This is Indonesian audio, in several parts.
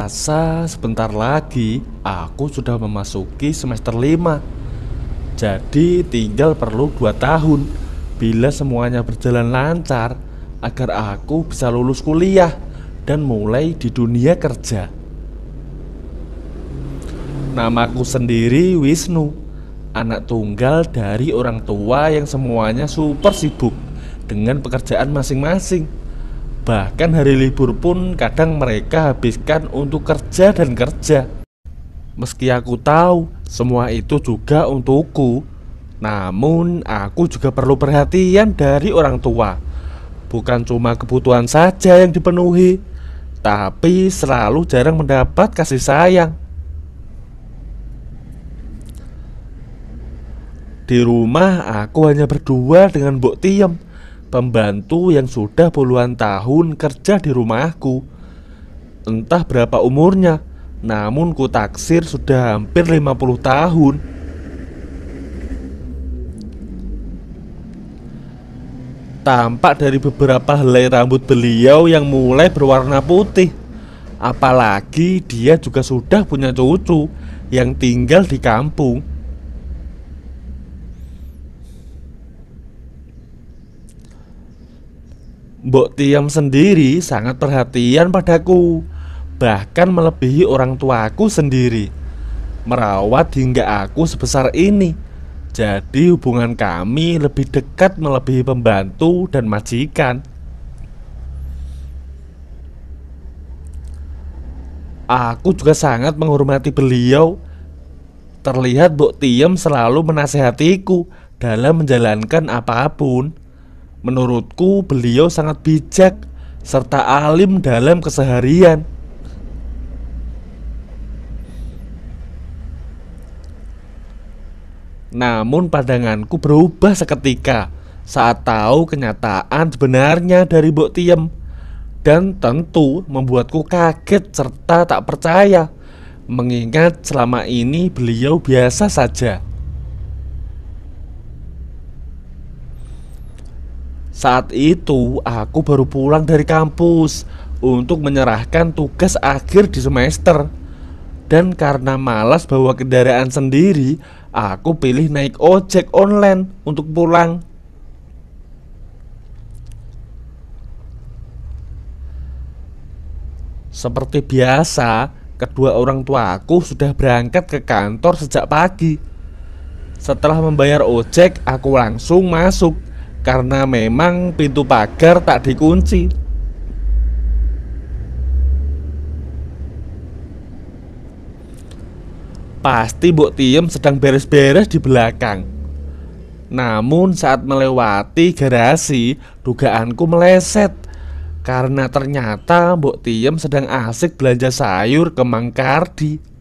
Asa sebentar lagi aku sudah memasuki semester 5. Jadi tinggal perlu 2 tahun bila semuanya berjalan lancar agar aku bisa lulus kuliah dan mulai di dunia kerja. Namaku sendiri Wisnu, anak tunggal dari orang tua yang semuanya super sibuk dengan pekerjaan masing-masing. Bahkan hari libur pun kadang mereka habiskan untuk kerja dan kerja. Meski aku tahu semua itu juga untukku, namun aku juga perlu perhatian dari orang tua. Bukan cuma kebutuhan saja yang dipenuhi, tapi selalu jarang mendapat kasih sayang. Di rumah aku hanya berdua dengan Mbok Tiem, pembantu yang sudah puluhan tahun kerja di rumahku. Entah berapa umurnya, namun ku taksir sudah hampir 50 tahun. Tampak dari beberapa helai rambut beliau yang mulai berwarna putih. Apalagi dia juga sudah punya cucu yang tinggal di kampung. Mbok Tiam sendiri sangat perhatian padaku, bahkan melebihi orang tuaku sendiri. Merawat hingga aku sebesar ini. Jadi hubungan kami lebih dekat melebihi pembantu dan majikan. Aku juga sangat menghormati beliau. Terlihat Mbok Tiem selalu menasehatiku dalam menjalankan apapun. Menurutku beliau sangat bijak serta alim dalam keseharian. Namun pandanganku berubah seketika saat tahu kenyataan sebenarnya dari Mbok Tiem. Dan tentu membuatku kaget serta tak percaya, mengingat selama ini beliau biasa saja. Saat itu aku baru pulang dari kampus untuk menyerahkan tugas akhir di semester. Dan karena malas bawa kendaraan sendiri, aku pilih naik ojek online untuk pulang. Seperti biasa, kedua orang tuaku sudah berangkat ke kantor sejak pagi. Setelah membayar ojek, aku langsung masuk karena memang pintu pagar tak dikunci. Pasti Mbok Tiem sedang beres-beres di belakang. Namun saat melewati garasi, dugaanku meleset karena ternyata Mbok Tiem sedang asik belanja sayur ke Mang Kardi.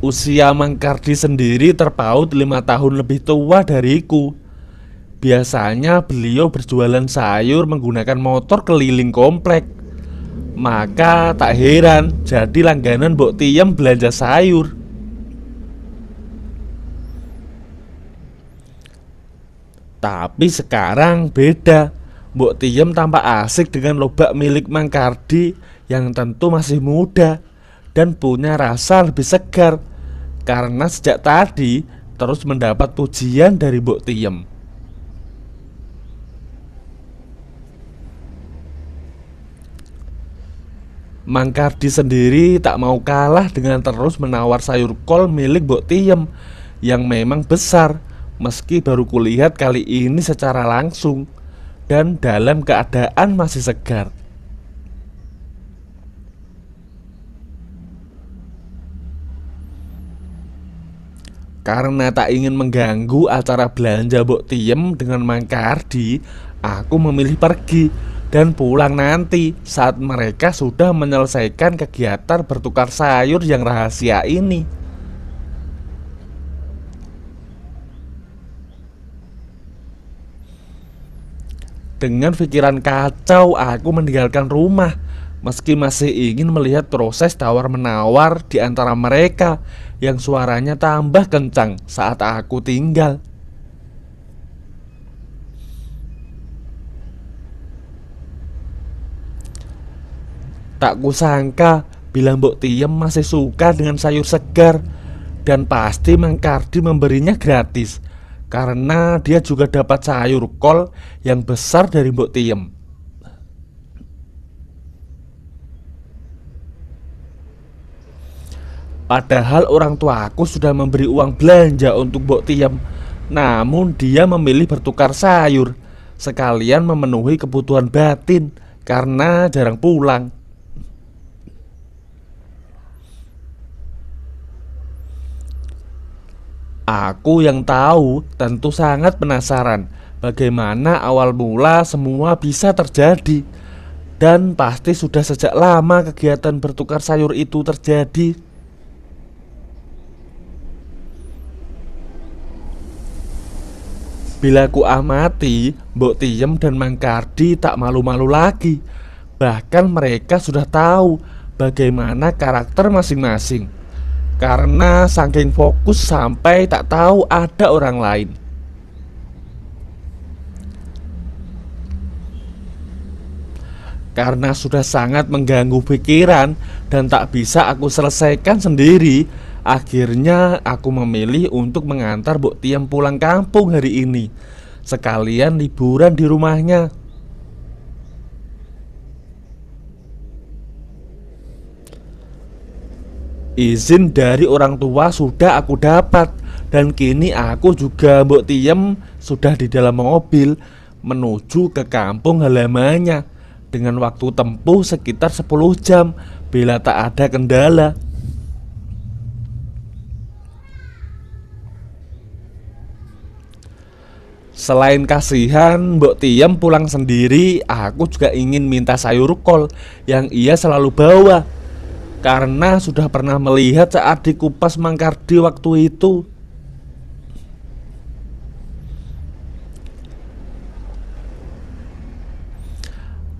Usia Mang Kardi sendiri terpaut 5 tahun lebih tua dariku. Biasanya beliau berjualan sayur menggunakan motor keliling komplek. Maka tak heran jadi langganan Mbok Tiem belanja sayur. Tapi sekarang beda. Mbok Tiem tampak asik dengan lobak milik Mang Kardi yang tentu masih muda dan punya rasa lebih segar karena sejak tadi terus mendapat pujian dari Mbok Tiem. Mang Kardi sendiri tak mau kalah dengan terus menawar sayur kol milik Mbok Tiem yang memang besar, meski baru kulihat kali ini secara langsung dan dalam keadaan masih segar. Karena tak ingin mengganggu acara belanja Mbok Tiem dengan Mang Kardi, aku memilih pergi dan pulang nanti saat mereka sudah menyelesaikan kegiatan bertukar sayur yang rahasia ini. Dengan pikiran kacau, aku meninggalkan rumah. Meski masih ingin melihat proses tawar-menawar di antara mereka yang suaranya tambah kencang saat aku tinggal. Tak kusangka bila Mbok Tiem masih suka dengan sayur segar. Dan pasti Mang Kardi memberinya gratis, karena dia juga dapat sayur kol yang besar dari Mbok Tiem. Padahal orang tuaku sudah memberi uang belanja untuk Mbok Tiem, namun dia memilih bertukar sayur, sekalian memenuhi kebutuhan batin karena jarang pulang. Aku yang tahu tentu sangat penasaran bagaimana awal mula semua bisa terjadi. Dan pasti sudah sejak lama kegiatan bertukar sayur itu terjadi. Bila ku amati, Mbok Tiem dan Mang Kardi tak malu-malu lagi. Bahkan mereka sudah tahu bagaimana karakter masing-masing, karena saking fokus sampai tak tahu ada orang lain. Karena sudah sangat mengganggu pikiran dan tak bisa aku selesaikan sendiri, akhirnya aku memilih untuk mengantar Mbok Tiem pulang kampung hari ini, sekalian liburan di rumahnya. Izin dari orang tua sudah aku dapat, dan kini aku juga Mbok Tiem sudah di dalam mobil menuju ke kampung halamannya dengan waktu tempuh sekitar 10 jam bila tak ada kendala. Selain kasihan Mbok Tiem pulang sendiri, aku juga ingin minta sayur kol yang ia selalu bawa, karena sudah pernah melihat saat dikupas Mang Kardi waktu itu.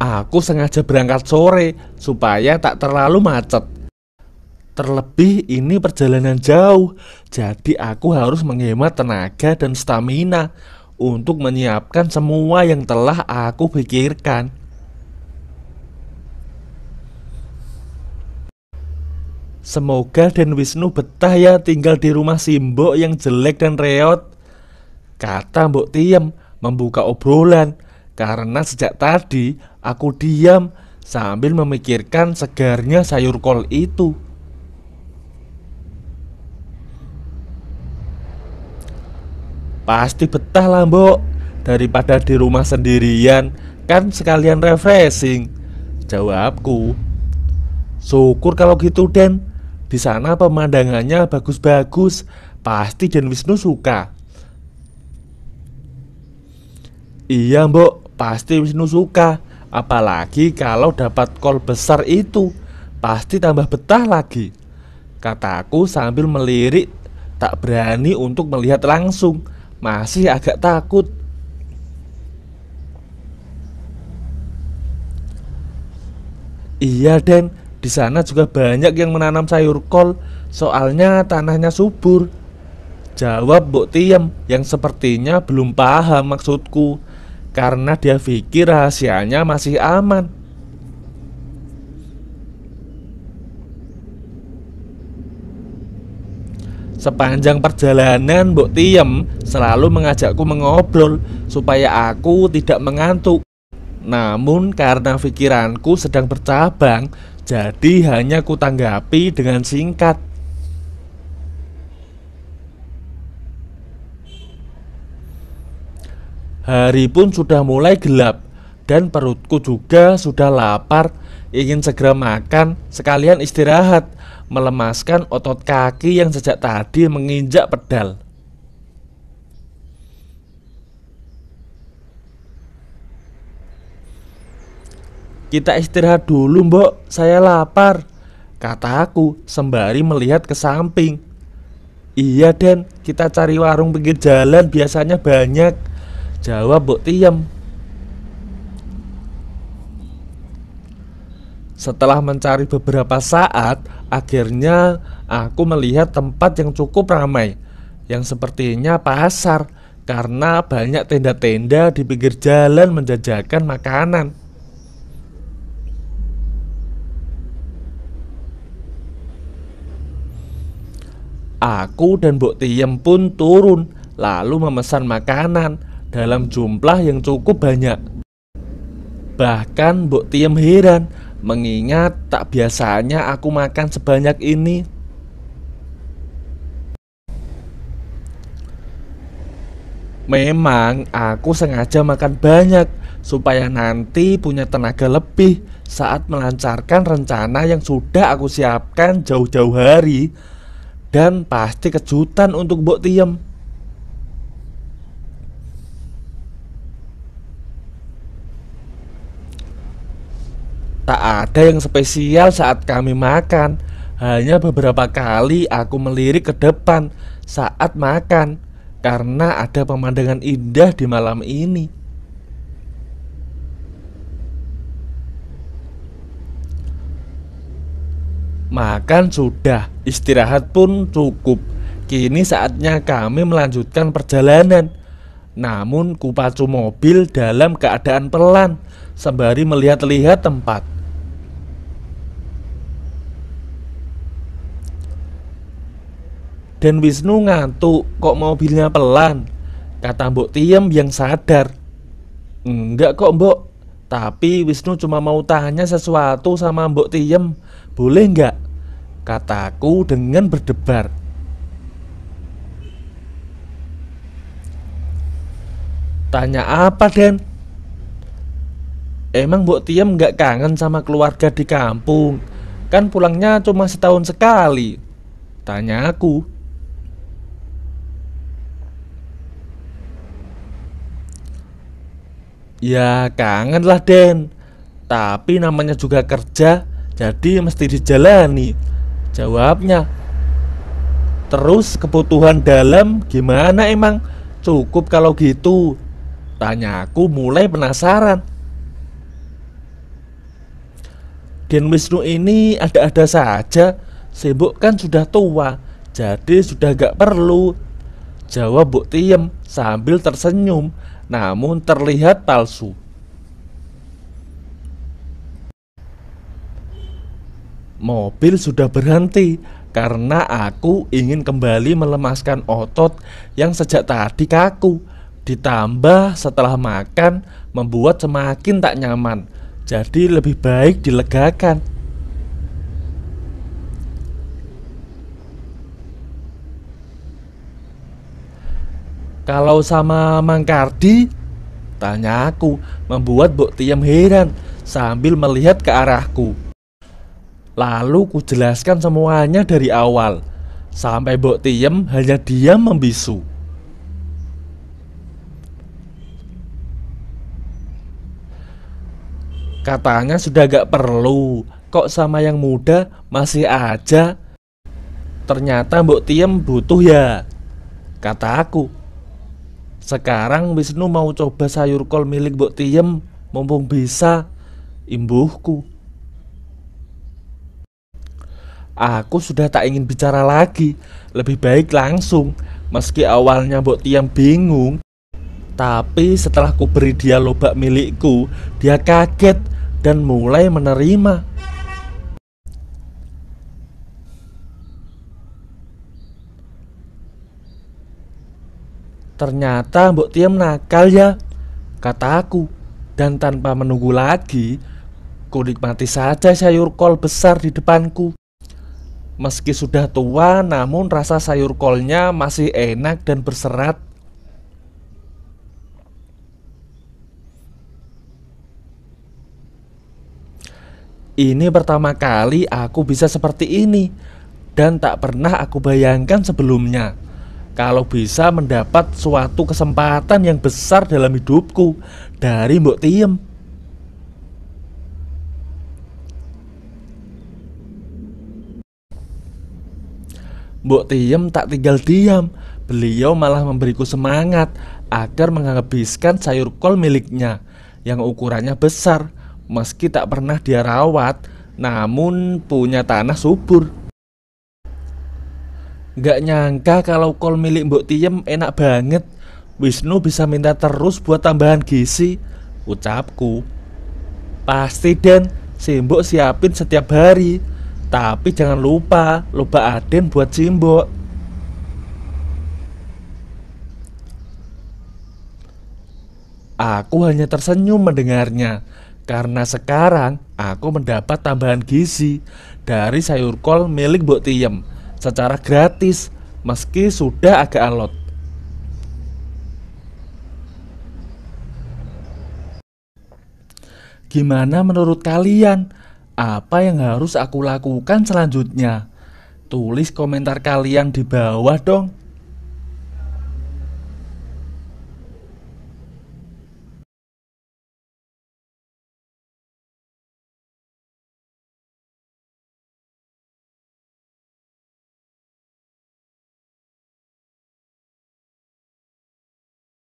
Aku sengaja berangkat sore supaya tak terlalu macet. Terlebih ini perjalanan jauh, jadi aku harus menghemat tenaga dan stamina untuk menyiapkan semua yang telah aku pikirkan. Semoga Den Wisnu betah ya tinggal di rumah Simbok yang jelek dan reot, kata Mbok Tiem membuka obrolan. Karena sejak tadi aku diam sambil memikirkan segarnya sayur kol itu. Pasti betah lah Mbok, daripada di rumah sendirian, kan sekalian refreshing, jawabku. Syukur kalau gitu Den, di sana pemandangannya bagus-bagus, pasti Den Wisnu suka. Iya Mbok, pasti Wisnu suka. Apalagi kalau dapat kol besar itu, pasti tambah betah lagi, kataku sambil melirik. Tak berani untuk melihat langsung, masih agak takut. Iya Den, di sana juga banyak yang menanam sayur kol, soalnya tanahnya subur, jawab Mbok Tiem yang sepertinya belum paham maksudku, karena dia pikir rahasianya masih aman. Sepanjang perjalanan Mbok Tiem selalu mengajakku mengobrol supaya aku tidak mengantuk. Namun karena pikiranku sedang bercabang, jadi hanya kutanggapi dengan singkat. Hari pun sudah mulai gelap dan perutku juga sudah lapar. Ingin segera makan sekalian istirahat, melemaskan otot kaki yang sejak tadi menginjak pedal. Kita istirahat dulu Mbok, saya lapar, kataku sembari melihat ke samping. Iya Den, kita cari warung pinggir jalan, biasanya banyak, jawab Mbok Tiem. Setelah mencari beberapa saat, akhirnya aku melihat tempat yang cukup ramai, yang sepertinya pasar, karena banyak tenda-tenda di pinggir jalan menjajakan makanan. Aku dan Mbok Tiem pun turun lalu memesan makanan dalam jumlah yang cukup banyak. Bahkan Mbok Tiem heran mengingat tak biasanya aku makan sebanyak ini. Memang aku sengaja makan banyak supaya nanti punya tenaga lebih saat melancarkan rencana yang sudah aku siapkan jauh-jauh hari. Dan pasti kejutan untuk Mbok Tiem. Tak ada yang spesial saat kami makan. Hanya beberapa kali aku melirik ke depan saat makan karena ada pemandangan indah di malam ini. Makan sudah, istirahat pun cukup. Kini saatnya kami melanjutkan perjalanan. Namun kupacu mobil dalam keadaan pelan sembari melihat-lihat tempat. Dan Wisnu ngantuk, kok mobilnya pelan? Kata Mbok Tiem yang sadar. Enggak kok Mbok, tapi Wisnu cuma mau tanya sesuatu sama Mbok Tiem. Boleh enggak? Kataku dengan berdebar. Tanya apa Den? Emang Mbok Tiem enggak kangen sama keluarga di kampung? Kan pulangnya cuma setahun sekali. Tanya aku. Ya kangen lah Den, tapi namanya juga kerja, jadi mesti dijalani. Jawabnya. Terus kebutuhan dalam gimana emang? Cukup kalau gitu? Tanya aku mulai penasaran. Den Wisnu ini ada-ada saja. Sibuk kan sudah tua, jadi sudah gak perlu. Jawab Mbok Tiem sambil tersenyum, namun terlihat palsu. Mobil sudah berhenti karena aku ingin kembali melemaskan otot yang sejak tadi kaku. Ditambah setelah makan membuat semakin tak nyaman. Jadi lebih baik dilegakan. Kalau sama Mang Kardi? Tanya aku, membuat Mbok Tiem heran sambil melihat ke arahku. Lalu ku jelaskan semuanya dari awal, sampai Mbok Tiem hanya diam membisu. Katanya sudah gak perlu, kok sama yang muda masih aja. Ternyata Mbok Tiem butuh ya, kata aku. Sekarang Wisnu mau coba sayur kol milik Mbok Tiem, mumpung bisa, imbuhku. Aku sudah tak ingin bicara lagi, lebih baik langsung. Meski awalnya Mbok Tiem bingung, tapi setelah ku beri dia lobak milikku, dia kaget dan mulai menerima. Ternyata Mbok Tiem nakal ya, kata aku. Dan tanpa menunggu lagi, ku nikmati saja sayur kol besar di depanku. Meski sudah tua, namun rasa sayur kolnya masih enak dan berserat. Ini pertama kali aku bisa seperti ini, dan tak pernah aku bayangkan sebelumnya. Kalau bisa mendapat suatu kesempatan yang besar dalam hidupku dari Mbok Tiem. Mbok Tiem tak tinggal diam. Beliau malah memberiku semangat agar menghabiskan sayur kol miliknya yang ukurannya besar. Meski tak pernah dia rawat, namun punya tanah subur. Gak nyangka kalau kol milik Mbok Tiem enak banget. Wisnu bisa minta terus buat tambahan gizi, ucapku. Pasti Den, Simbok siapin setiap hari. Tapi jangan lupa Aden buat Simbok. Aku hanya tersenyum mendengarnya, karena sekarang aku mendapat tambahan gizi dari sayur kol milik Mbok Tiem secara gratis, meski sudah agak alot. Gimana menurut kalian? Apa yang harus aku lakukan selanjutnya? Tulis komentar kalian di bawah dong.